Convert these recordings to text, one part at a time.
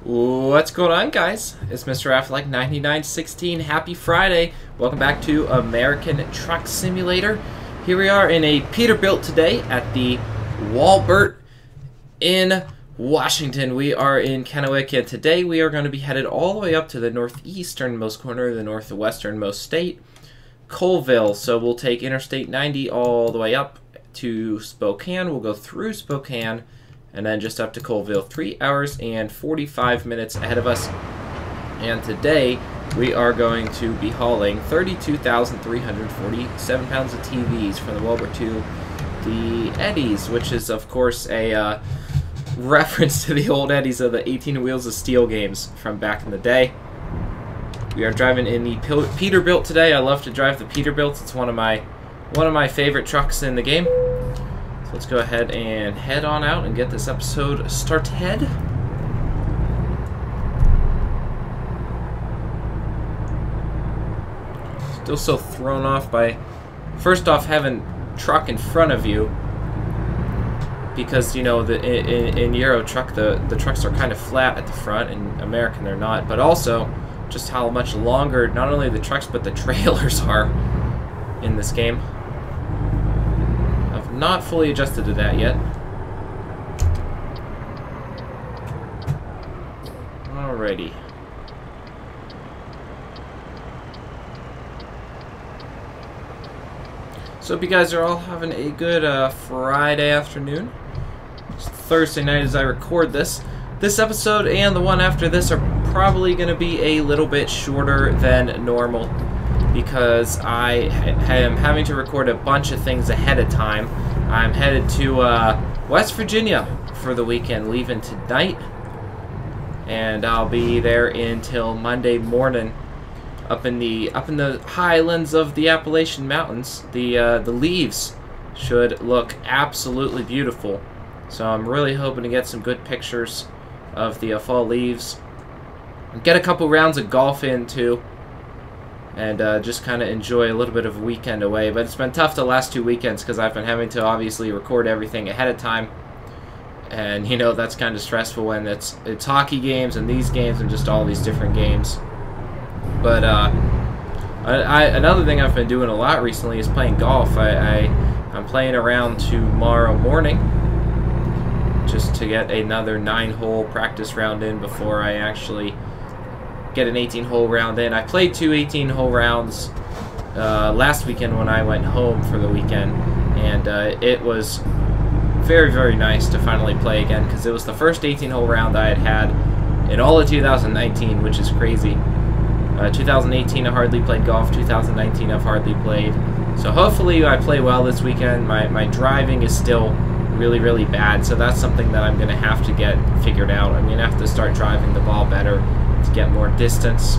What's going on, guys? It's Mr. Affleck9916. Happy Friday. Welcome back to American Truck Simulator. Here we are in a Peterbilt today at the Walbert in Washington. We are in Kennewick, and today we are going to be headed all the way up to the northeasternmost corner of the northwesternmost state, Colville. So we'll take Interstate 90 all the way up to Spokane. We'll go through Spokane and then just up to Colville. 3 hours and 45 minutes ahead of us. And today we are going to be hauling 32,347 pounds of TVs from the Walbert to the Eddies, which is of course a reference to the old Eddies of the 18 Wheels of Steel games from back in the day. We are driving in the Peterbilt today. I love to drive the Peterbilt. It's one of my favorite trucks in the game. Let's go ahead and head on out and get this episode started. Still so thrown off by, first off, having truck in front of you, because you know in Euro truck the trucks are kind of flat at the front, and American they're not. But also just how much longer not only the trucks but the trailers are in this game. Not fully adjusted to that yet. Alrighty. So hope you guys are all having a good Friday afternoon. It's Thursday night as I record this. This episode and the one after this are probably going to be a little bit shorter than normal, because I am having to record a bunch of things ahead of time. I'm headed to West Virginia for the weekend, leaving tonight, and I'll be there until Monday morning. Up in the highlands of the Appalachian Mountains, the leaves should look absolutely beautiful. So I'm really hoping to get some good pictures of the fall leaves, get a couple rounds of golf in too, and just kind of enjoy a little bit of a weekend away. But it's been tough the last 2 weekends because I've been having to obviously record everything ahead of time, and you know that's kind of stressful when it's hockey games and these games and just all these different games. But another thing I've been doing a lot recently is playing golf. I'm playing around tomorrow morning just to get another 9-hole practice round in before I actually get an 18-hole round in. I played 2 18-hole rounds last weekend when I went home for the weekend, and it was very, very nice to finally play again, because it was the first 18-hole round I had in all of 2019, which is crazy. 2018 I hardly played golf, 2019 I've hardly played. So hopefully I play well this weekend. My driving is still really, really bad, so that's something that I'm going to have to get figured out. I'm going to have to start driving the ball better to get more distance.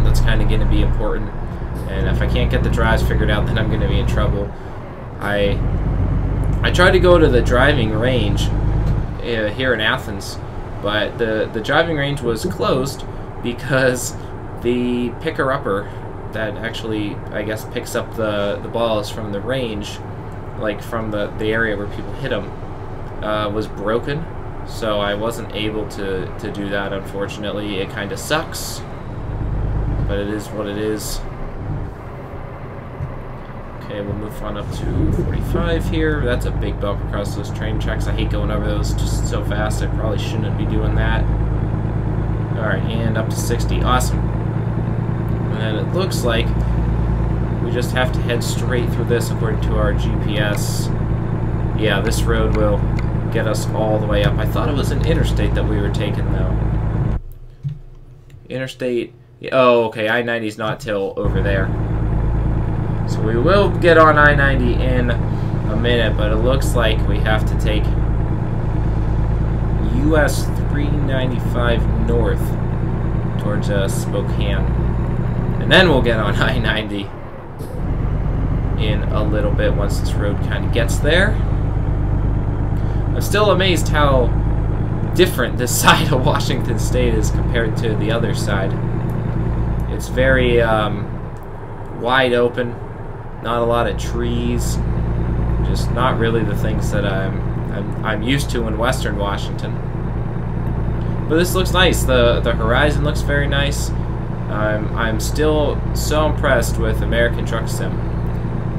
That's kind of going to be important, and if I can't get the drives figured out, then I'm going to be in trouble. I tried to go to the driving range here in Athens, but the driving range was closed because the picker-upper that actually, I guess, picks up the balls from the range, like from the area where people hit them, was broken. So I wasn't able to do that, unfortunately. It kind of sucks, but it is what it is. Okay, we'll move on up to 45 here. That's a big bump across those train tracks. I hate going over those just so fast. I probably shouldn't be doing that. Alright, and up to 60. Awesome. And it looks like we just have to head straight through this according to our GPS. Yeah, this road will get us all the way up. I thought it was an interstate that we were taking, though. Interstate... Oh, okay, I-90's not till over there. So we will get on I-90 in a minute, but it looks like we have to take US 395 north towards Spokane. And then we'll get on I-90 in a little bit once this road kind of gets there. I'm still amazed how different this side of Washington State is compared to the other side. It's very wide open, not a lot of trees, just not really the things that I'm used to in Western Washington. But this looks nice. The horizon looks very nice. I'm still so impressed with American Truck Sim.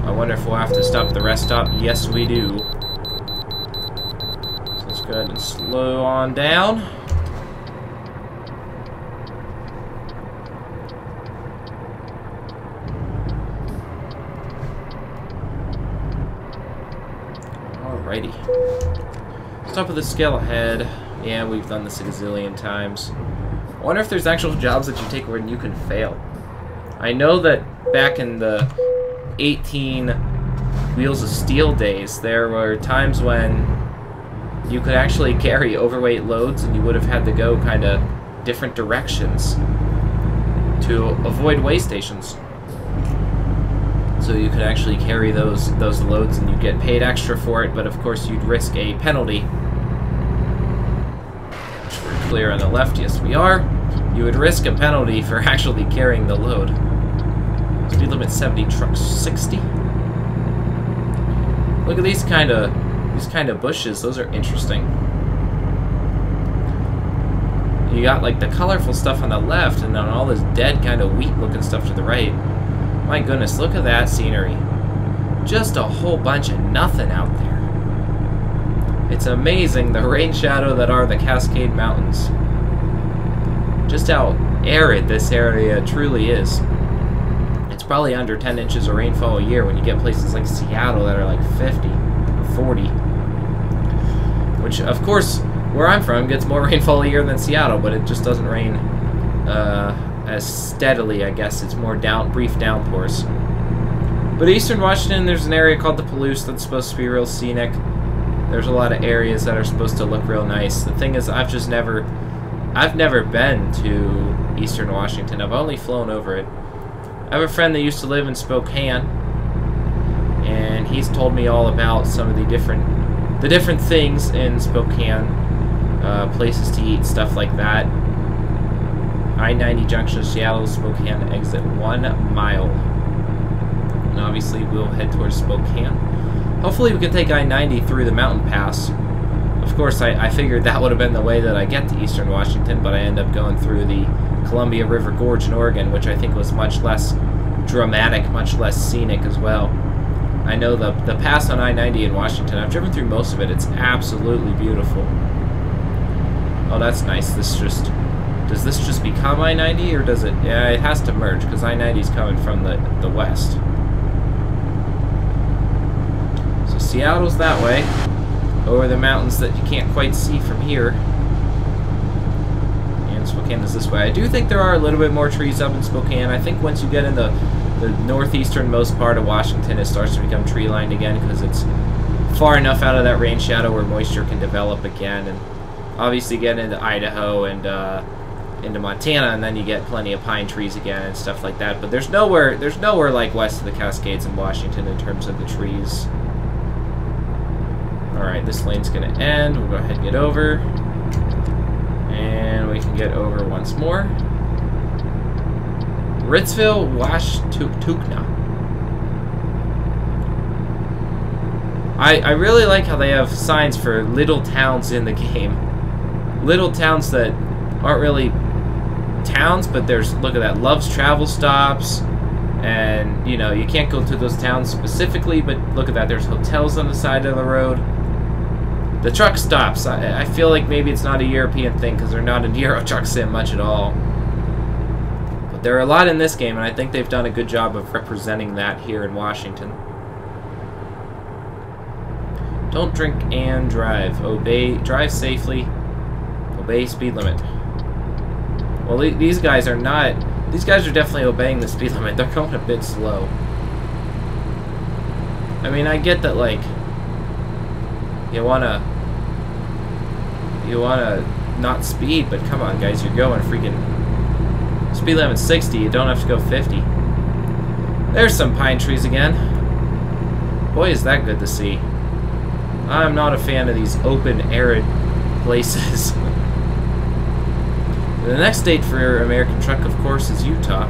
I wonder if we'll have to stop at the rest stop. Yes, we do. So let's go ahead and slow on down. Alrighty. Stop at the scale ahead. Yeah, we've done this a gazillion times. I wonder if there's actual jobs that you take where you can fail. I know that back in the 18 Wheels of Steel days, there were times when you could actually carry overweight loads and you would have had to go kind of different directions to avoid way stations. So you could actually carry those loads and you get paid extra for it, but of course you'd risk a penalty. Which we're clear on the left, yes we are. You would risk a penalty for actually carrying the load. Speed limit 70, truck 60. Look at these kind of bushes. Those are interesting. You got like the colorful stuff on the left, and then all this dead kind of wheat-looking stuff to the right. My goodness, look at that scenery. Just a whole bunch of nothing out there. It's amazing the rain shadow that are the Cascade Mountains. Just how arid this area truly is. It's probably under 10 inches of rainfall a year when you get places like Seattle that are like 50 or 40. Which, of course, where I'm from gets more rainfall a year than Seattle, but it just doesn't rain as steadily, I guess. It's more brief downpours. But Eastern Washington, there's an area called the Palouse that's supposed to be real scenic. There's a lot of areas that are supposed to look real nice. The thing is, I've never been to Eastern Washington. I've only flown over it. I have a friend that used to live in Spokane, and he's told me all about some of the different things in Spokane, places to eat, stuff like that. I-90 junction of Seattle, Spokane, exit 1 mile. And obviously we'll head towards Spokane. Hopefully we can take I-90 through the mountain pass. Of course, I figured that would have been the way that I get to Eastern Washington, but I end up going through the Columbia River Gorge in Oregon, which I think was much less dramatic, much less scenic as well. I know the pass on I-90 in Washington, I've driven through most of it. It's absolutely beautiful. Oh, that's nice. Does this just become I-90, or does it? Yeah, it has to merge, because I-90 is coming from the west. So Seattle's that way, over the mountains that you can't quite see from here. And Spokane is this way. I do think there are a little bit more trees up in Spokane. I think once you get in the northeasternmost part of Washington, it starts to become tree-lined again, because it's far enough out of that rain shadow where moisture can develop again. And obviously get into Idaho and into Montana, and then you get plenty of pine trees again and stuff like that. But there's nowhere like west of the Cascades in Washington in terms of the trees. Alright, this lane's gonna end. We'll go ahead and get over. And we can get over once more. Ritzville, Washtukna. I really like how they have signs for little towns in the game. Little towns that aren't really towns, but there's, look at that, Love's Travel Stops, and you know, you can't go to those towns specifically, but look at that, there's hotels on the side of the road. The truck stops, I feel like maybe it's not a European thing, because they're not in Euro Truck Sim much at all. But there are a lot in this game, and I think they've done a good job of representing that here in Washington. Don't drink and drive. Drive safely. Obey speed limit. Well, these guys are not. These guys are definitely obeying the speed limit. They're going a bit slow. I mean, I get that, like, you wanna not speed, but come on, guys, you're going freaking speed limit 60. You don't have to go 50. There's some pine trees again. Boy, is that good to see. I'm not a fan of these open, arid places. The next state for American Truck, of course, is Utah,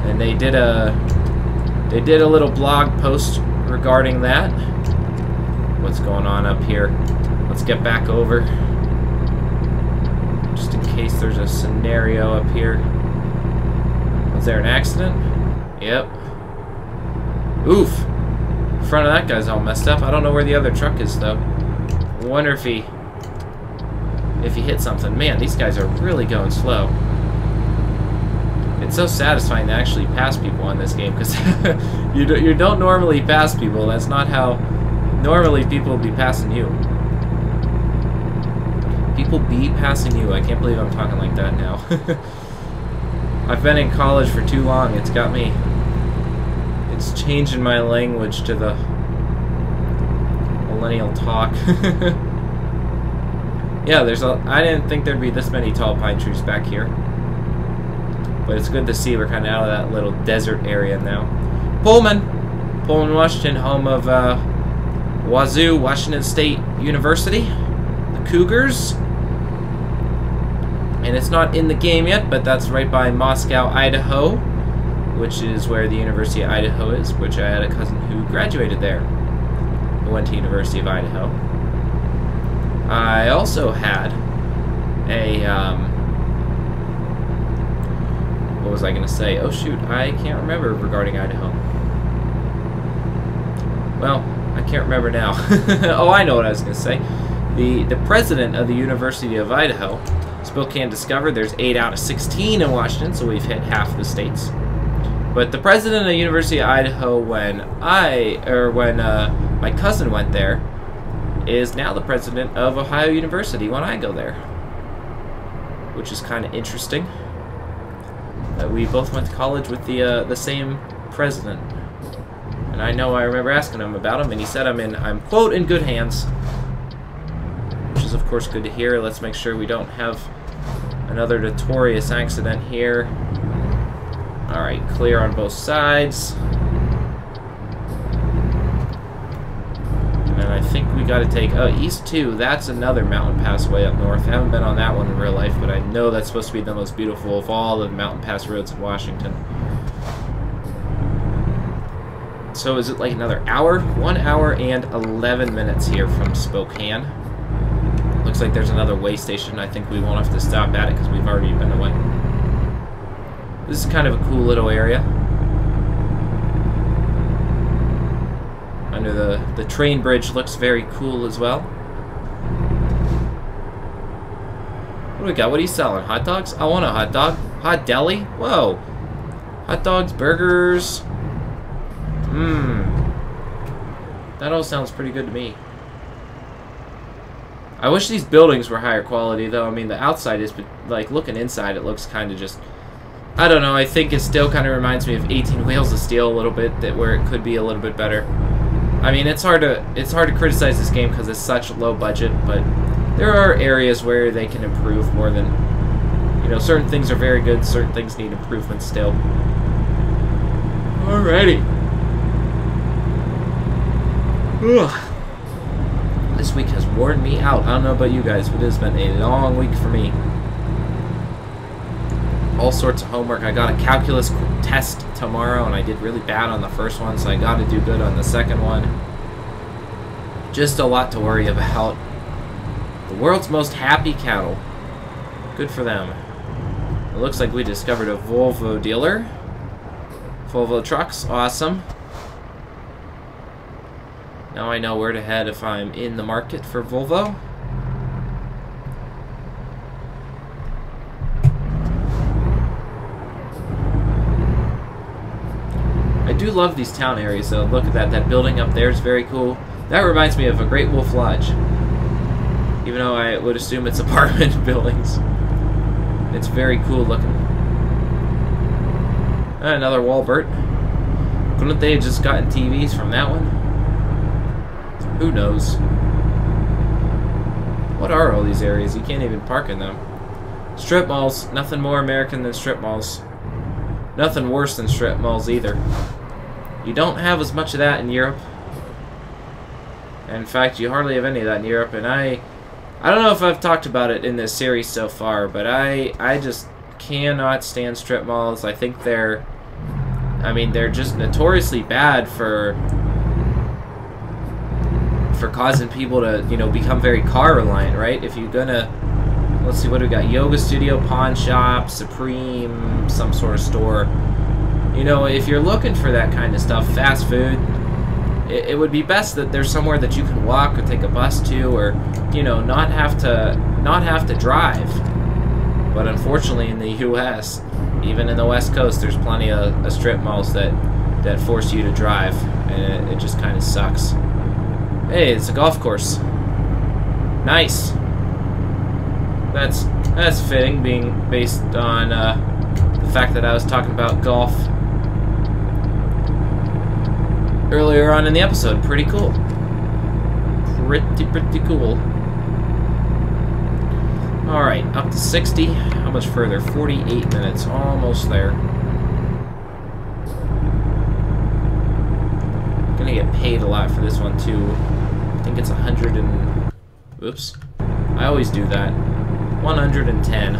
and they did a little blog post regarding that. What's going on up here? Let's get back over just to there's a scenario up here. Was there an accident? Yep. Oof. The front of that guy's all messed up. I don't know where the other truck is, though. I wonder if he hit something. Man, these guys are really going slow. It's so satisfying to actually pass people in this game, because you don't normally pass people. That's not how normally people will be passing you. People be passing you. I can't believe I'm talking like that now. I've been in college for too long. It's got me... It's changing my language to the millennial talk. Yeah, I didn't think there'd be this many tall pine trees back here. But it's good to see we're kind of out of that little desert area now. Pullman, Washington, home of Wazoo, Washington State University. The Cougars. And it's not in the game yet, but that's right by Moscow, Idaho, which is where the University of Idaho is, which I had a cousin who graduated there, who went to University of Idaho. I also had a, what was I going to say? Oh shoot, I can't remember regarding Idaho. Well, I can't remember now. Oh, I know what I was going to say. The president of the University of Idaho, Spokane discovered there's 8 out of 16 in Washington, so we've hit half the states. But the president of the University of Idaho, when my cousin went there, is now the president of Ohio University when I go there, which is kind of interesting. We both went to college with the same president, and I remember asking him about him, and he said I'm quote in good hands, which is of course good to hear. Let's make sure we don't have another notorious accident here. Alright, clear on both sides. And I think we gotta take... Oh, East 2. That's another mountain pass way up north. I haven't been on that one in real life, but I know that's supposed to be the most beautiful of all the mountain pass roads in Washington. So is it like another hour? 1 hour and 11 minutes here from Spokane. Looks like there's another way station. I think we won't have to stop at it because we've already been away. This is kind of a cool little area. Under the train bridge looks very cool as well. What do we got? What are you selling? Hot dogs? I want a hot dog. Hot deli? Whoa. Hot dogs, burgers. That all sounds pretty good to me. I wish these buildings were higher quality, though. I mean, the outside is, but like looking inside, it looks kind of just... I don't know. I think it still kind of reminds me of 18 Wheels of Steel a little bit, that where it could be a little bit better. I mean, it's hard to criticize this game because it's such a low budget, but there are areas where they can improve more than, you know, certain things are very good, certain things need improvement still. Alrighty. Ugh. This week has worn me out. I don't know about you guys, but it has been a long week for me. All sorts of homework. I got a calculus test tomorrow, and I did really bad on the first one, so I got to do good on the second one. Just a lot to worry about. The world's most happy cattle. Good for them. It looks like we discovered a Volvo dealer. Volvo trucks. Awesome. Now I know where to head if I'm in the market for Volvo. I do love these town areas, though. Look at that. That building up there is very cool. That reminds me of a Great Wolf Lodge. Even though I would assume it's apartment buildings. It's very cool looking. Another Walbert. Couldn't they have just gotten TVs from that one? Who knows? What are all these areas? You can't even park in them. Strip malls. Nothing more American than strip malls. Nothing worse than strip malls either. You don't have as much of that in Europe. In fact, you hardly have any of that in Europe. And I don't know if I've talked about it in this series so far, but I just cannot stand strip malls. I think they're just notoriously bad for causing people to, you know, become very car reliant, right? If you're gonna Let's see, what do we got? Yoga studio, pawn shop, Supreme, some sort of store. You know, if you're looking for that kind of stuff, fast food, it would be best that there's somewhere that you can walk or take a bus to, or, you know, not have to drive. But unfortunately, in the U.S., even in the West Coast, there's plenty of strip malls that force you to drive, and it just kind of sucks. Hey, it's a golf course. Nice. That's fitting, being based on the fact that I was talking about golf earlier on in the episode. Pretty cool. Pretty cool. Alright, up to 60. How much further? 48 minutes. Almost there. Gonna get paid a lot for this one, too. I think it's 100 and... Oops. I always do that. 110.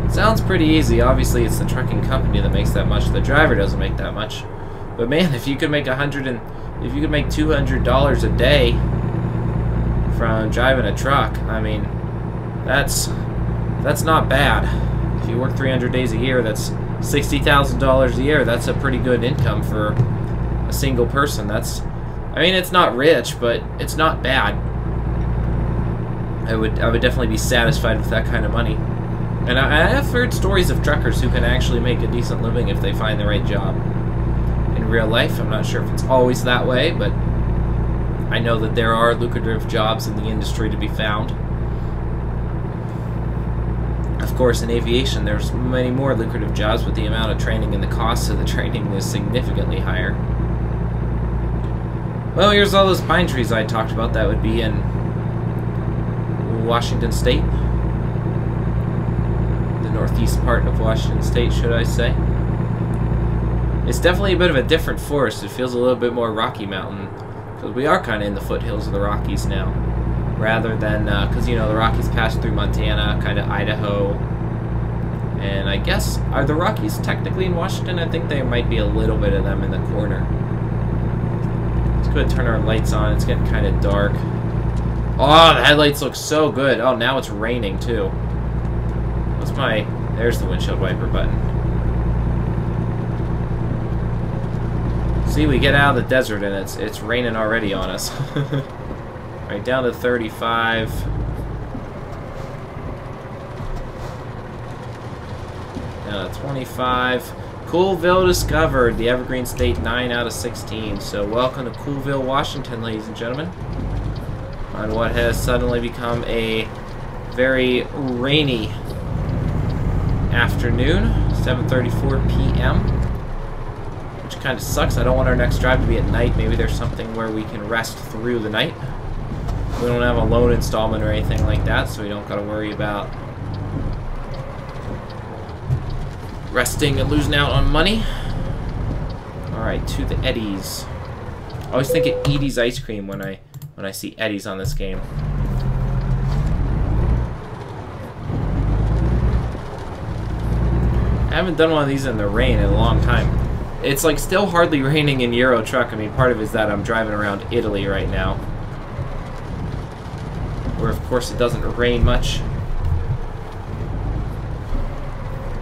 Sounds pretty easy. Obviously, it's the trucking company that makes that much. The driver doesn't make that much. But man, if you could make if you could make $200 a day from driving a truck, I mean, that's not bad. If you work 300 days a year, that's $60,000 a year. That's a pretty good income for a single person. I mean, it's not rich, but it's not bad. I would definitely be satisfied with that kind of money. And I have heard stories of truckers who can actually make a decent living if they find the right job. In real life, I'm not sure if it's always that way, but I know that there are lucrative jobs in the industry to be found. Of course, in aviation, there's many more lucrative jobs, but the amount of training and the cost of the training is significantly higher. Well, here's all those pine trees I talked about. That would be in Washington State. The northeast part of Washington State, should I say. It's definitely a bit of a different forest. It feels a little bit more Rocky Mountain, because we are kind of in the foothills of the Rockies now, rather than, because, you know, the Rockies pass through Montana, kind of Idaho, and I guess, are the Rockies technically in Washington? I think there might be a little bit of them in the corner. Let's go ahead and turn our lights on. It's getting kind of dark. Oh, the headlights look so good. Oh, now it's raining, too. There's the windshield wiper button. See, we get out of the desert and it's raining already on us. Alright, down to 35. Down to 25. Coolville discovered. The Evergreen State 9 out of 16. So welcome to Coolville, Washington, ladies and gentlemen. On what has suddenly become a very rainy afternoon, 7:34 p.m. Which kind of sucks. I don't want our next drive to be at night. Maybe there's something where we can rest through the night. We don't have a loan installment or anything like that, so we don't got to worry about resting and losing out on money. Alright, to the Eddies. I always think of Edie's ice cream when I see Eddies on this game. I haven't done one of these in the rain in a long time. It's like still hardly raining in Euro Truck. I mean, part of it is that I'm driving around Italy right now, where of course it doesn't rain much.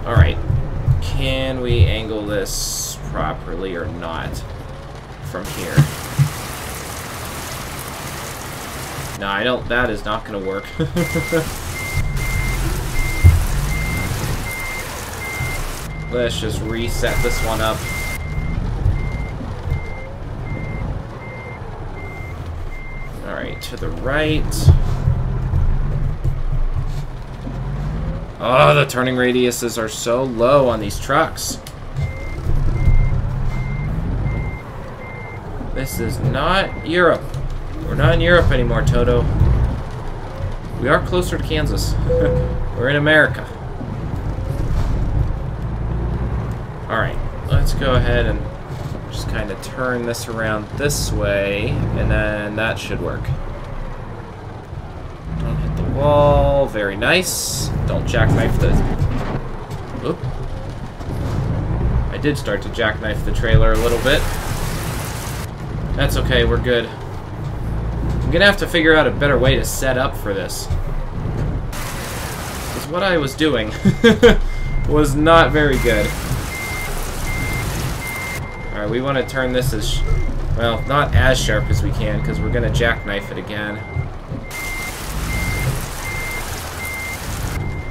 Alright, can we angle this properly or not from here? No, I don't. That is not going to work. Let's just reset this one up. Alright, to the right. Oh, the turning radiuses are so low on these trucks. This is not Europe. We're not in Europe anymore, Toto. We are closer to Kansas. We're in America. Alright, let's go ahead and just kind of turn this around this way, and then that should work. Don't hit the wall. Very nice. Don't jackknife the... Oop. I did start to jackknife the trailer a little bit. That's okay, we're good. gonna have to figure out a better way to set up for this. Because what I was doing was not very good. Alright, we want to turn this as... well, not as sharp as we can, because we're gonna jackknife it again.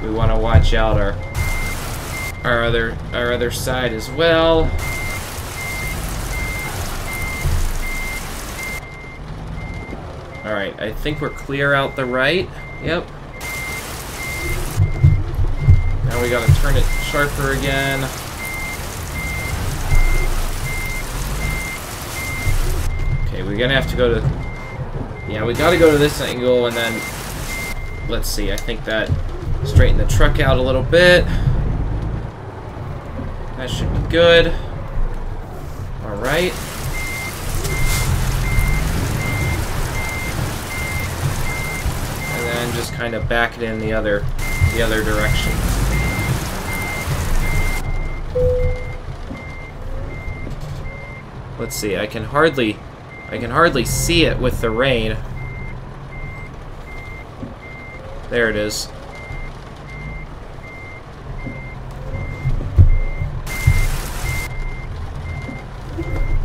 We want to watch out our other side as well. Alright, I think we're clear out the right. Yep. Now we gotta turn it sharper again. Okay, we're gonna have to go to... yeah, we gotta go to this angle, and then... let's see, I think that straighten the truck out a little bit. That should be good. Alright. And then just kind of back it in the other direction. Let's see, I can hardly see it with the rain. There it is.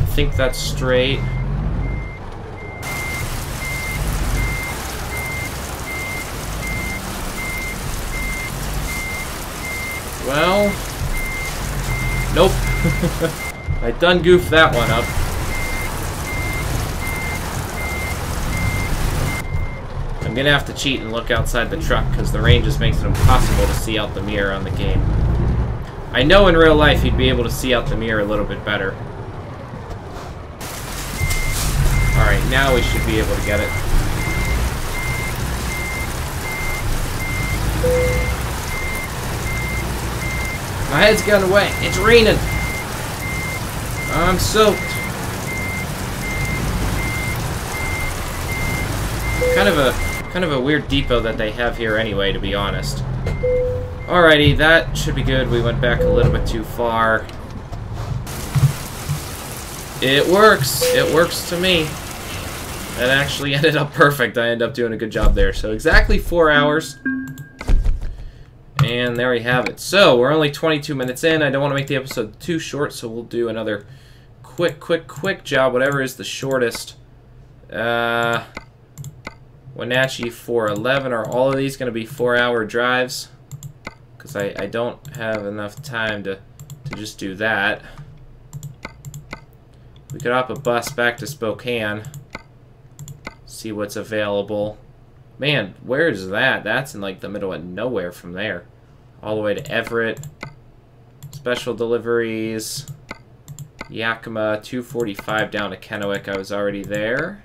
I think that's straight. Well, nope. I done goofed that one up. I'm gonna have to cheat and look outside the truck because the rain just makes it impossible to see out the mirror on the game. I know in real life you'd be able to see out the mirror a little bit better. Alright, now we should be able to get it. My head's getting wet. It's raining. I'm soaked. Kind of a weird depot that they have here anyway, to be honest. Alrighty, that should be good. We went back a little bit too far. It works. It works to me. That actually ended up perfect. I ended up doing a good job there. So exactly 4 hours. And there we have it. So, we're only 22 minutes in. I don't want to make the episode too short, so we'll do another quick job, whatever is the shortest. Wenatchee 411. Are all of these going to be 4-hour drives? Because I don't have enough time to just do that. We could hop a bus back to Spokane. See what's available. Man, where is that? That's in like the middle of nowhere from there. All the way to Everett. Special deliveries. Yakima, 245 down to Kennewick. I was already there.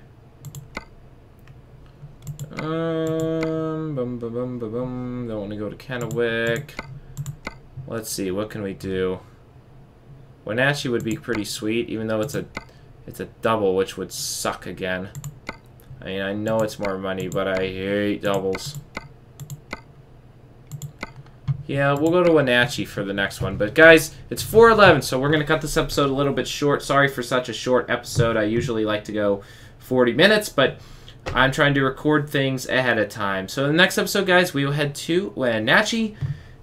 Don't want to go to Kennewick. Let's see, what can we do? Wenatchee would be pretty sweet, even though it's a double, which would suck again. I mean, I know it's more money, but I hate doubles. Yeah, we'll go to Wenatchee for the next one. But guys, it's 4:11, so we're going to cut this episode a little bit short. Sorry for such a short episode. I usually like to go 40 minutes, but I'm trying to record things ahead of time. So in the next episode, guys, we will head to Wenatchee.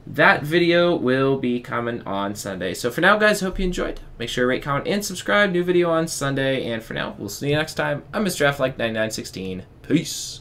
That video will be coming on Sunday. So for now, guys, hope you enjoyed. Make sure to rate, comment, and subscribe. New video on Sunday. And for now, we'll see you next time. I'm Mr. Like 9916. Peace.